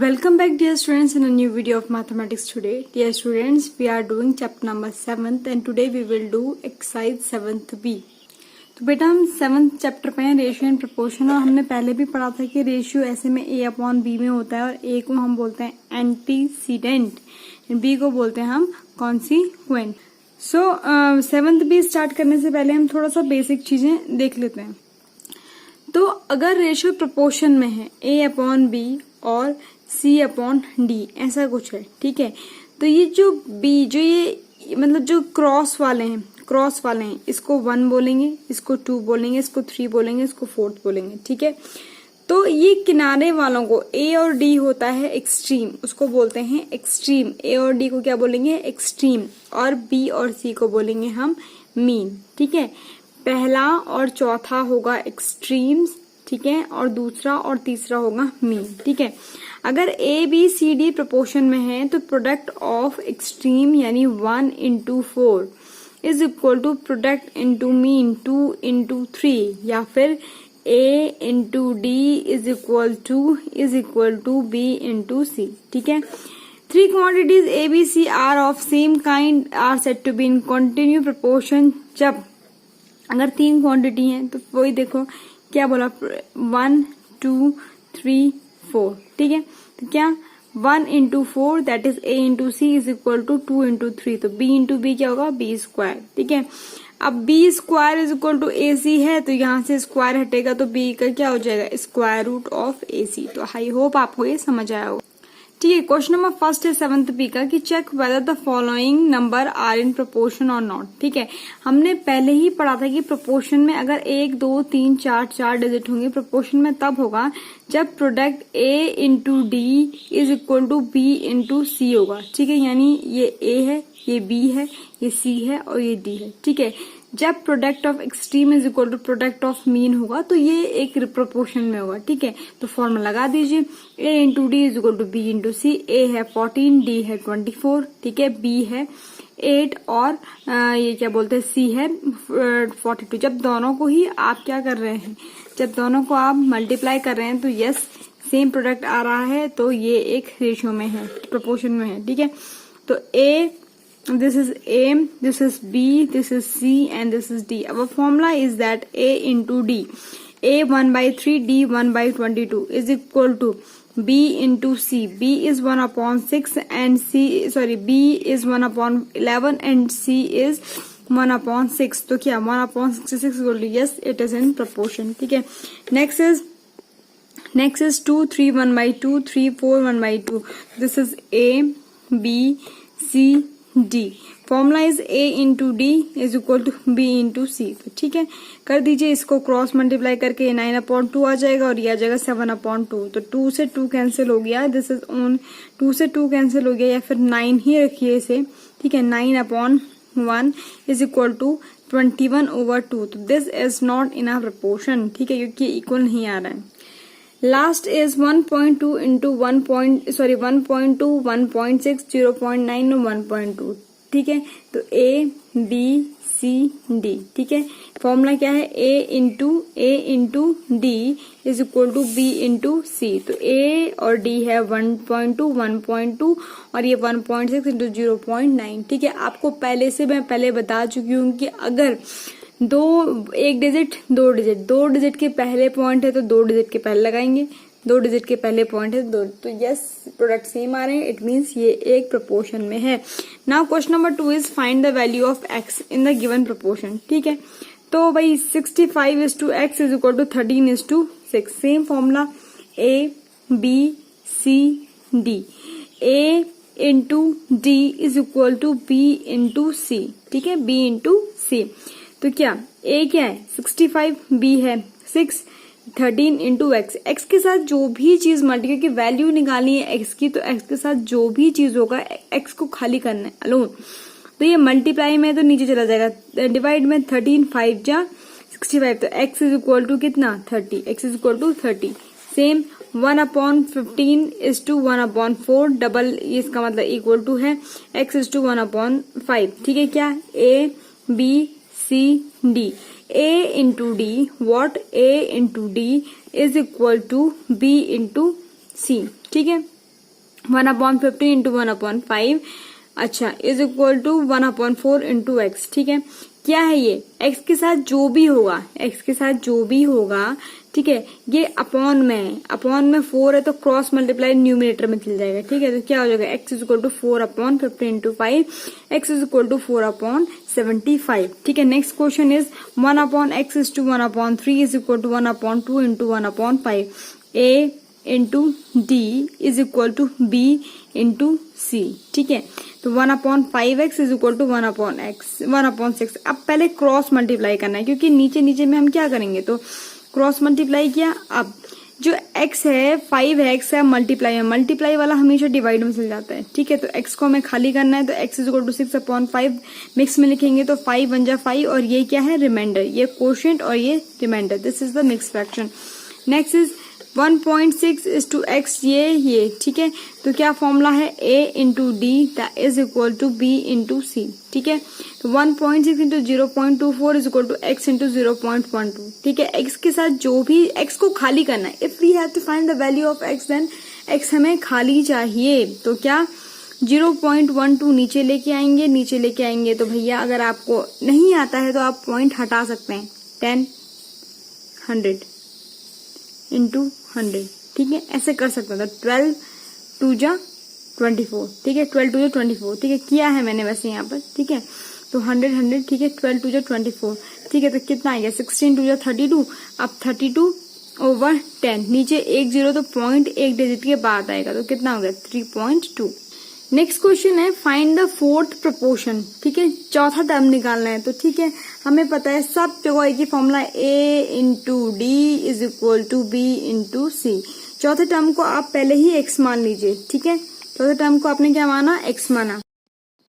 Welcome back, dear students, in a new video of mathematics today. Dear students, we are doing chapter number 7th and today we will do exercise 7th B. तो बेटा हम 7th chapter पे हैं ratio and proportion और हमने पहले भी पढ़ा था कि रेशियो ऐसे में a अपॉन b में होता है और a को हम बोलते हैं एंटीसीडेंट, b को बोलते हैं हम कॉन्सिक्वेंट. सो 7th B स्टार्ट करने से पहले हम थोड़ा सा बेसिक चीजें देख लेते हैं. तो अगर रेशियो प्रोपोर्शन में है a अपॉन b और c अपॉन d ऐसा कुछ है, ठीक है. तो ये जो b जो ये मतलब जो क्रॉस वाले हैं इसको 1 बोलेंगे, इसको 2 बोलेंगे, इसको 3 बोलेंगे, इसको 4 बोलेंगे, ठीक है. तो ये किनारे वालों को a और d होता है एक्सट्रीम, उसको बोलते हैं एक्सट्रीम. a और d को क्या बोलेंगे? एक्सट्रीम. और b और c को बोलेंगे हम मीन, ठीक है. पहला और चौथा होगा एक्सट्रीम्स, ठीक है, और दूसरा और तीसरा होगा मीन, ठीक है. अगर A B C D proportion में है तो प्रोडक्ट ऑफ एक्सट्रीम यानी 1 into 4 is equal to product into mean 2 into 3 या फिर a into D is equal to b into C, ठीक है. 3 quantities a b c are of same kind are said to be in continuous proportion. जब अगर 3 quantity हैं तो वही देखो क्या बोला, 1 2 3 4, ठीक है. तो क्या 1 into 4 that is a into c is equal to 2 into 3, तो b into b क्या होगा? b स्क्वायर, ठीक है. अब b square is equal to A C है तो यहाँ से स्क्वायर हटेगा तो b का क्या हो जाएगा? स्क्वायर रूट ऑफ ए सी. तो आई होप आपको ये समझ आया होगा, ठीक है. क्वेश्चन नंबर फर्स्ट है 7th B का कि check whether the following number are in proportion और नॉट, ठीक है. हमने पहले ही पढ़ा था कि प्रोपोर्शन में अगर 1 2 3 4 डिजिट होंगे, प्रोपोर्शन में तब होगा जब product a into D is equal to b into C होगा, ठीक है. यानी ये a है, ये b है, ये c है और ये d है, ठीक है. जब product of extreme is equal to product of mean होगा तो ये एक प्रोपोर्शन में होगा, ठीक है. तो फॉर्मूला लगा दीजिए, a into D is equal to b into C. a है 14, d है 24, ठीक है, b है 8 और ये क्या बोलते हैं c है 42. जब दोनों को ही आप क्या कर रहे हैं, जब दोनों को आप मल्टीप्लाई कर रहे हैं तो यस सेम प्रोडक्ट आ रहा है, तो ये एक रेशियो में है, प्रोपोर्शन में है, ठीक है. तो a, this is a, this is b, this is c and this is d. Our formula is that a into d, a 1 by 3, d 1 by 22 is equal to b into c. b is 1 upon 6 and b is 1 upon 11 and c is 1 upon 6. तो क्या 1 upon 66 equal to yes, it is in proportion, ठीक है. Next is 2 3 1 by 2 3 4 1 by 2. This is a, b, c, d. Formula is a into D is equal to b into C. तो ठीक है, कर दीजिए इसको क्रॉस मल्टीप्लाई करके 9/2 आ जाएगा और ये आ जाएगा 7/2. तो 2 से 2 कैंसिल हो गया, दिस इज ऑन 2 से 2 कैंसिल हो गया या फिर 9 ही रखिए इसे, ठीक है. 9/1 इज इक्वल टू 21/2. तो this is not in a proportion, ठीक है, क्योंकि इक्वल नहीं आ रहा है. लास्ट इज 1.2 इंटू 1.2 1.6 0.9 और 1.2, ठीक है. तो a b c d, ठीक है. फॉर्मूला क्या है? a into d is equal to b into c. तो a और d है 1.2 1.2 और ये 1.6 इंटू 0.9, ठीक है. आपको पहले से मैं पहले बता चुकी हूँ कि अगर एक डिजिट दो डिजिट के पहले पॉइंट है तो 2 डिजिट के पहले लगाएंगे, 2 डिजिट के पहले पॉइंट है तो यस प्रोडक्ट सेम आ रहे हैं, इट मीन्स ये एक प्रोपोर्शन में है. Now question number 2 is find the value of x in the given proportion, ठीक है. तो भाई 65:x is equal to 13:6. Same formula a b c d. a into d is equal to b into c, ठीक है, b into c. तो क्या a क्या है? 65, b है 6, 13 इंटू एक्स. एक्स के साथ जो भी चीज मल्टी, क्योंकि वैल्यू निकालनी है एक्स की, तो एक्स के साथ जो भी चीज होगा एक्स को खाली करना है अलोन. तो ये मल्टीप्लाई में तो नीचे चला जाएगा, डिवाइड में 13 5 जा 65. तो एक्स इज इक्वल टू कितना? 30. X is equal to 30. Same 1/15 is to 1/4, double इसका मतलब इक्वल टू है एक्स इज टू 1/5, ठीक है. क्या a b c d. a into d, what a into d is equal to b into c, ठीक है. 1/15 into 1/5, अच्छा, is equal to 1/4 into X. ठीक है, क्या है ये, एक्स के साथ जो भी होगा, एक्स के साथ जो भी होगा, ठीक है, ये अपॉन में है, अपॉन में 4 है तो क्रॉस मल्टीप्लाई न्यूमिनेटर में चल जाएगा। ठीक है, तो क्या हो जाएगा, X is equal to 4/15 into 5, X is equal to 4/75। ठीक है, next question is 1/x is to 1/3 is equal to 1/2 into 1/5, A into D is equal to B into C. ठीक है, तो 1/5x इज इक्वल टू 1/6। अब पहले cross multiply करना है, क्योंकि नीचे नीचे में हम क्या करेंगे, तो क्रॉस मल्टीप्लाई किया। अब जो x है 5 है, x है मल्टीप्लाई है, मल्टीप्लाई वाला हमेशा डिवाइड में चल जाता है। ठीक है, तो x को हमें खाली करना है, तो x is equal to 6/5 mix में लिखेंगे तो 5 बन जा 5, और ये क्या है, रिमाइंडर, ये कोशेंट और ये remainder, this is the mix fraction. Next is 1.6 is to X, ये ठीक है, तो क्या फॉर्मूला है, a into D is equal to b into C. ठीक है, तो 1.6 into 0.24 is equal to x into 0.12। ठीक है, x के साथ जो भी, x को खाली करना है, if we have to find the value of x then x हमें खाली चाहिए, तो क्या 0.12 नीचे लेके आएंगे, नीचे लेके आएंगे तो भैया अगर आपको नहीं आता है तो आप पॉइंट हटा सकते हैं, 10 100 इंटू 100। ठीक है, ऐसे कर सकते हैं, तो 12 2 जा 24। ठीक है, 12 2 जा 24। ठीक है, किया है मैंने वैसे यहाँ पर। ठीक है, तो 100 100, ठीक है, 12 2 जा 24। ठीक है, तो कितना आ गया, 16 2 जा 32। अब 32/10, नीचे एक जीरो तो पॉइंट एक डिजिट के बाद आएगा, तो कितना हो गया, 3.2। नेक्स्ट क्वेश्चन है फाइंड द फोर्थ प्रोपोर्शन। ठीक है, चौथा टर्म निकालना है, तो ठीक है, हमें पता है सब जगह एक ही formula, a into D is equal to B into C. चौथे टर्म को आप पहले ही x मान लीजिए। ठीक है, चौथे टर्म को आपने क्या माना, x माना।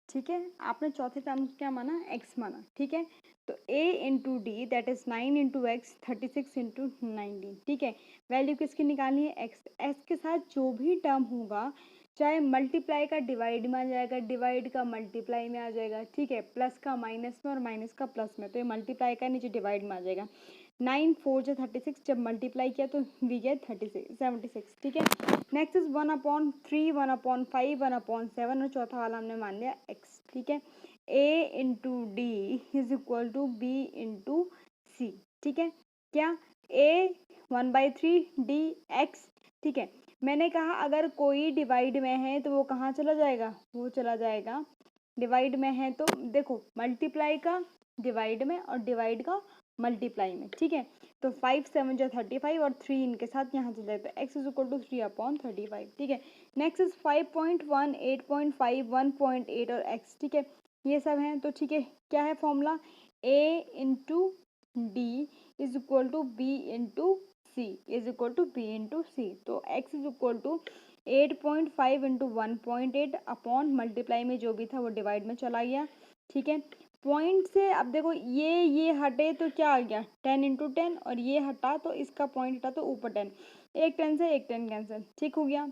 ठीक है, आपने चौथे टर्म को क्या माना, x माना। ठीक है, तो a into D that is 9 into x 36 into 19। ठीक है, वैल्यू किसकी निकालनी है, x के साथ जो भी टर्म होगा, चाहे मल्टीप्लाई का डिवाइड में आ जाएगा, डिवाइड का मल्टीप्लाई में आ जाएगा। ठीक है, प्लस का माइनस में और माइनस का प्लस में, तो ये मल्टीप्लाई का नीचे डिवाइड में आ जाएगा। 9 4 जा 36, जब मल्टीप्लाई किया तो वी गेट 76। ठीक है, नेक्स्ट इज 1/3 1/5 1/7, और चौथा वाला हमने मान लिया x। ठीक है, a into D is equal to B into C. ठीक है, क्या a 1/3 डी x। ठीक है, मैंने कहा अगर कोई डिवाइड में है तो वो कहाँ चला जाएगा, वो चला जाएगा डिवाइड में है, तो देखो मल्टीप्लाई का डिवाइड में और डिवाइड का मल्टीप्लाई में। ठीक है, तो 5 7 जा 35 और 3 इनके साथ यहाँ चले जाए, तो x इज इक्वल टू 3/35। ठीक है, नेक्स्ट इज 5.1 8.5 1.8 और x। ठीक है, ये सब हैं, तो ठीक है, क्या है formula, a into D is equal to B into C is equal to B into C. तो x is equal to 8.5 into 1.8 upon multiply में जो भी था वो डिवाइड में चला गया। ठीक है, पॉइंट से अब देखो ये हटे तो क्या आ गया, 10 इंटू 10, और ये हटा तो इसका पॉइंट हटा तो ऊपर 10, एक 10 से एक 10 कैंसिल। ठीक हो गया,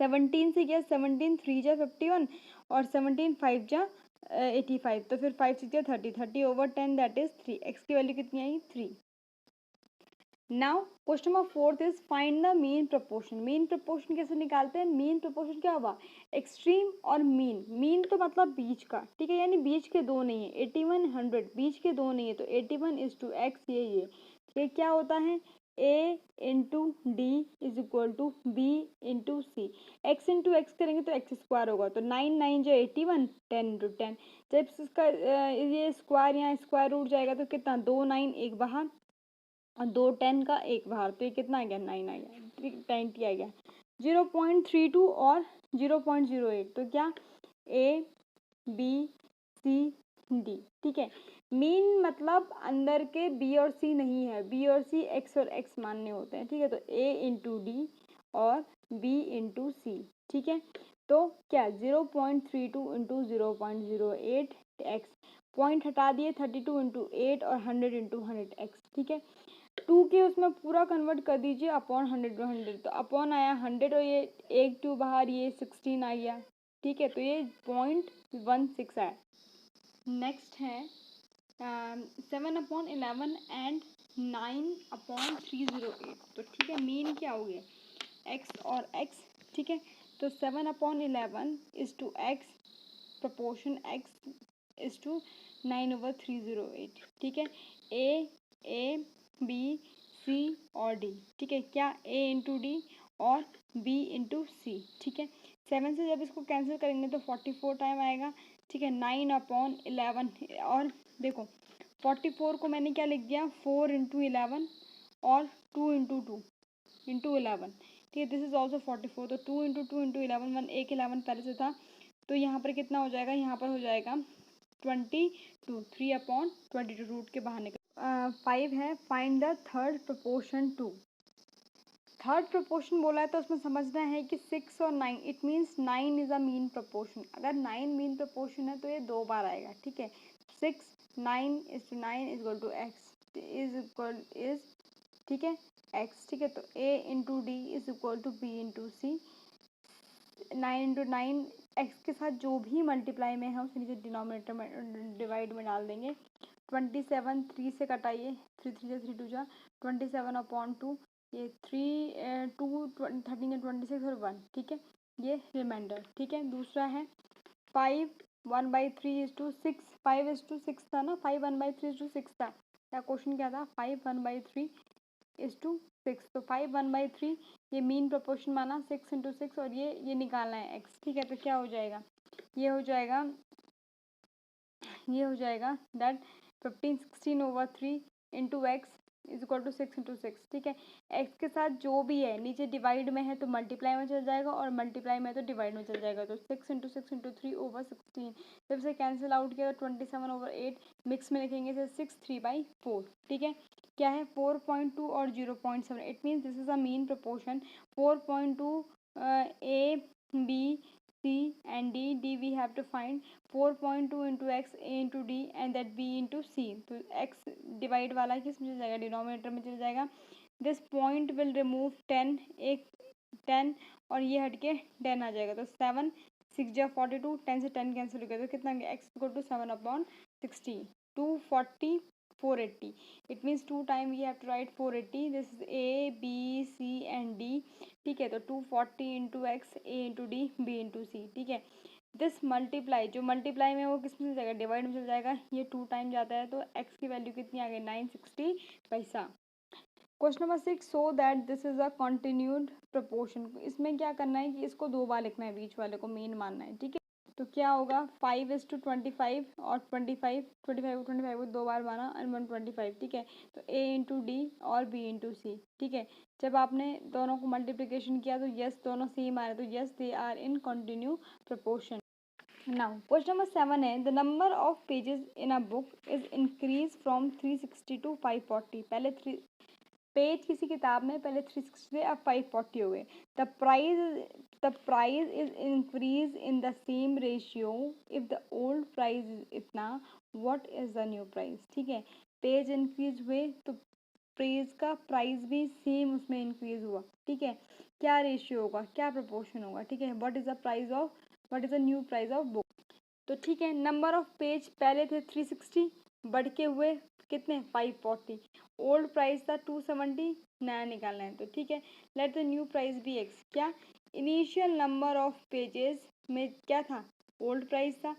17 से गया 17 3 जा 51 और 17 5 जा 85, तो फिर 5 6 जा 30/10 दैट इज 3। x की वैल्यू कितनी आई, 3। Now question number 4 is find the mean proportion. Mean proportion कैसे निकालते हैं, मीन प्रोपोर्शन क्या हुआ, एक्सट्रीम और मीन। मीन तो मतलब बीच का, ठीक है, यानी बीच के दो नहीं है, 81 100 बीच के दो नहीं है, तो 81 इज टू एक्स, ये क्या होता है, a into D is equal to B into C. X into X करेंगे तो एक्स स्क्वायर होगा, तो 9 9 जो 81 10 इंटू 10, जब इसका ये स्क्वायर यहाँ स्क्वायर रूट जाएगा तो कितना, 2 9 एक बाहर और 2 10 का एक बाहर, तो ये कितना आ गया, 9 आ गया, 90 आ गया। 0.32 और 0.08, तो क्या ए बी सी डी। ठीक है, मीन मतलब अंदर के बी और सी नहीं है, बी और सी एक्स और एक्स मानने होते हैं। ठीक है, तो ए इंटू डी और बी इंटू सी। ठीक है, तो क्या 0.32 इंटू 0.08 एक्स, पॉइंट हटा दिए, 32 इंटू 8 और 100 इंटू 100 एक्स। ठीक है, 2 के उसमें पूरा कन्वर्ट कर दीजिए अपॉन 100, तो अपॉन आया 100 और ये एक 2 बाहर, ये 16 आ गया। ठीक है, तो ये 0.16 आया। नेक्स्ट है 7/11 एंड 9/308, तो ठीक है, मीन क्या हो गया, x और x। ठीक है, तो 7/11 is to X, proportion X is to 9/308। ठीक है, ए बी सी और डी। ठीक है, क्या ए इंटू डी और बी इंटू सी। ठीक है, 7 से जब इसको कैंसिल करेंगे तो 44 टाइम आएगा। ठीक है, 9/11 और देखो 44 को मैंने क्या लिख दिया, 4 इंटू 11 और 2 इंटू 2 इंटू 11। ठीक है, दिस इज ऑल्सो 44। तो 2 इंटू 2 इंटू 11, एक 11 पहले से था, तो यहाँ पर कितना हो जाएगा, यहाँ पर हो जाएगा 22, 3/22 रूट के बाहर निकल। 5 है, find the third proportion to. Third proportion बोला है तो उसमें समझना है कि 6 और 9, it means 9 is a mean proportion. अगर 9 मीन प्रोपोर्शन है तो ये 2 बार आएगा। ठीक है, 6 9 is to 9 is equal to X is ठीक है एक्स। ठीक है, तो A into D is equal to B into C. 9 into 9 X के साथ जो भी मल्टीप्लाई में है उसे नीचे डिनोमिनेटर में डिवाइड में डाल देंगे। 27 3 से कटाइए, 3 3 जा 3 2 जा 27/2, ये 3 2 13 26 और 1। ठीक है, ये रिमाइंडर। ठीक है, दूसरा है 5 1/3 इज टू 6, 5 इज टू 6 था ना, 5 1/3 इज टू 6 था। क्या क्वेश्चन क्या था, 5 1/3 इज टू 6। तो 5 1/3 ये मीन प्रोपोर्शन माना, 6 इंटू 6 और ये निकालना है एक्स। ठीक है, तो क्या हो जाएगा, ये हो जाएगा that 15/16/3 into X is equal to 6 into 6। ठीक है, एक्स के साथ जो भी है नीचे डिवाइड में है तो मल्टीप्लाई में चल जाएगा और मल्टीप्लाई में तो डिवाइड में चल जाएगा। तो 6 इंटू 6 इंटू 3/16, जब से कैंसिल आउट किया तो 27/8, मिक्स में लिखेंगे तो 6 3/4। ठीक है, क्या है 4.2 और 0.7, it means this is a mean proportion. 4.2 A B C and D we have to find 4.2 into x, A into D and that B into C। तो x डिवाइड वाला किस में चल जाएगा, डिनोमिनेटर में चल जाएगा। दिस पॉइंट विल रिमूव 10, एक 10 और ये हट के 10 आ जाएगा। तो 7 6 जा 42, 10 से 10 कैंसिल हो गया तो कितना गया, x equal to 7/60, 240 480। It means 2 time we have to write 480। This is A B C and D। ठीक है, तो 240 into X, A into D, B into C. ठीक है, दिस मल्टीप्लाई, जो मल्टीप्लाई में वो किस में चल जाएगा, डिवाइड में चल जाएगा। ये 2 टाइम जाता है तो एक्स की वैल्यू कितनी आ गई, 960 पैसा। Question number 6, so that this is a continued proportion. इसमें क्या करना है कि इसको 2 बार लिखना है, बीच वाले को मेन मानना है। ठीक है, तो क्या होगा 5:25 और 25 को 2 बार माना और 125। ठीक है, तो ए इंटू डी और बी इंटू सी। ठीक है, जब आपने दोनों को मल्टीप्लिकेशन किया तो यस दोनों सेम आ रहे, तो yes they are in continue proportion. Now question number 7 है, the number of pages in a book is increase from 360 to 540। पहले पेज किसी किताब में पहले 360 थे, अब 540 हो गए। The price is increase in the same ratio if the old price is इतना, what is the new price. ठीक है, पेज इंक्रीज हुए तो पेज का प्राइस भी सेम उसमें इंक्रीज हुआ। ठीक है, क्या रेशियो होगा, क्या प्रोपोर्शन होगा। ठीक है, what is the new price of book. तो ठीक है, नंबर ऑफ पेज पहले थे 360, बढ़ के हुए कितने 540, ओल्ड प्राइस था 270, नया निकालना है। तो ठीक है, let the new price be X. क्या इनिशियल नंबर ऑफ पेजेस में क्या था, ओल्ड प्राइस था,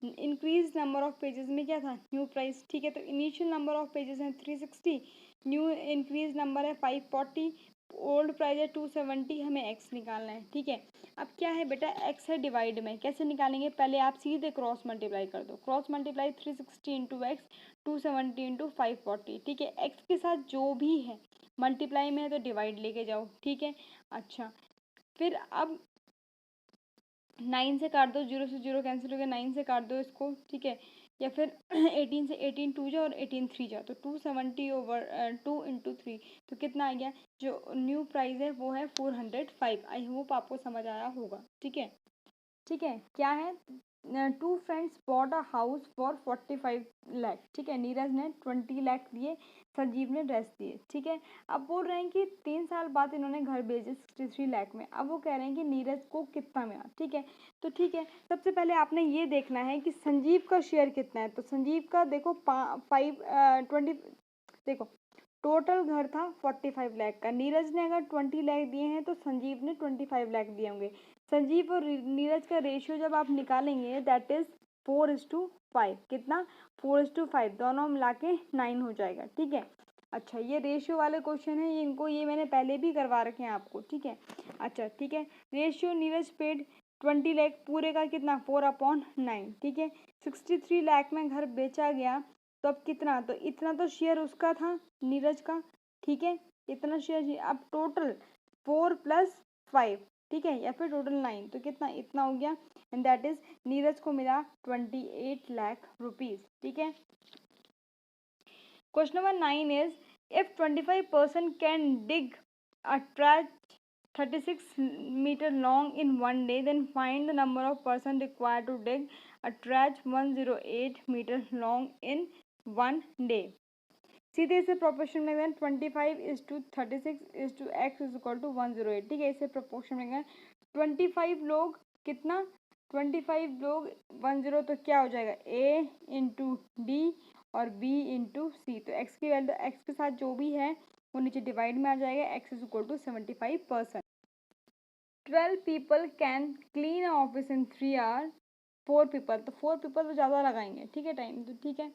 इंक्रीज नंबर ऑफ पेजेस में क्या था, न्यू प्राइस। ठीक है, तो इनिशियल नंबर ऑफ पेजेस हैं 360, न्यू इंक्रीज नंबर है 540, ओल्ड प्राइस है 270, हमें एक्स निकालना है। ठीक है, अब क्या है बेटा, एक्स है डिवाइड में, कैसे निकालेंगे, पहले आप सीधे क्रॉस मल्टीप्लाई कर दो। Cross multiply 360 into x, 270 into 540। ठीक है, एक्स के साथ जो भी है मल्टीप्लाई में है तो डिवाइड लेके जाओ। ठीक है, अच्छा फिर अब 9 से काट दो, 0 से 0 कैंसिल हो गया, 9 से काट दो इसको। ठीक है, या फिर 18 से 18 2 जा और 18 3 जा, तो 270/2 इंटू 3, तो कितना आ गया, जो न्यू प्राइस है वो है 405। आई होप आपको समझ आया होगा। ठीक है, क्या है, 2 friends bought a house for 45 lakh. ठीक है, नीरज ने 20 लाख दिए, संजीव ने रेस्ट दिए। ठीक है, अब बोल रहे हैं कि 3 साल बाद इन्होंने घर भेजे 63 लाख में। अब वो कह रहे हैं कि नीरज को कितना मिला। ठीक है, तो ठीक है, सबसे पहले आपने ये देखना है कि संजीव का शेयर कितना है। तो संजीव का देखो 5 20, देखो टोटल घर था 45 लाख का। नीरज ने अगर 20 लाख दिए हैं तो संजीव ने 25 लाख दिए होंगे। संजीव और नीरज का रेशियो जब आप निकालेंगे दैट इज 4:5। कितना? 4:5। दोनों मिला के 9 हो जाएगा। ठीक है। अच्छा, ये रेशियो वाले क्वेश्चन है, इनको ये मैंने पहले भी करवा रखे हैं आपको। ठीक है। अच्छा ठीक है। रेशियो नीरज पेड 20 लाख, पूरे का कितना? 4/9। ठीक है। 63 लाख में घर बेचा गया, तो अब कितना? तो इतना तो शेयर उसका था, नीरज का। ठीक है। इतना शेयर, अब टोटल 4+5, ठीक है, या फिर टोटल 9, तो कितना? इतना हो गया। एंड दैट इज नीरज को मिला 28 लाख रुपीज। ठीक है। Question number 9 is if 25% can dig a trench 36 meter long in one day, then find the number of person required to dig a trench 108 meter long in one day. सीधे इसे proportion में गए 25:36:36:x=108। ठीक है, इसे proportion में गए 25 लोग, कितना? 25 लोग 10, तो क्या हो जाएगा? a इंटू डी और b इंटू सी। तो x की वैल्यू x के साथ जो भी है वो नीचे डिवाइड में आ जाएगा। x=75%। 12 people can clean office in 3 hours। 4 people, तो 4 people तो ज़्यादा लगाएंगे। ठीक है, टाइम तो ठीक है।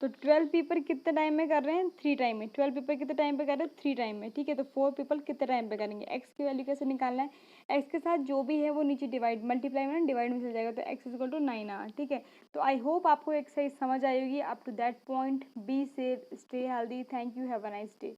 तो 12 पीपल कितने टाइम में कर रहे हैं? 3 टाइम में। 12 पीपल कितने टाइम पे कर रहे हैं? 3 टाइम में। ठीक है। तो 4 पीपल कितने टाइम पे करेंगे? एक्स की वैल्यू कैसे निकालना है? एक्स के साथ जो भी है वो नीचे डिवाइड, मल्टीप्लाई में डिवाइड में चल जाएगा। तो x=9 आवर। ठीक है। तो आई होप आपको एक्सरसाइज समझ आई होगी। Up to that point be safe, stay healthy. Thank you, have a nice day.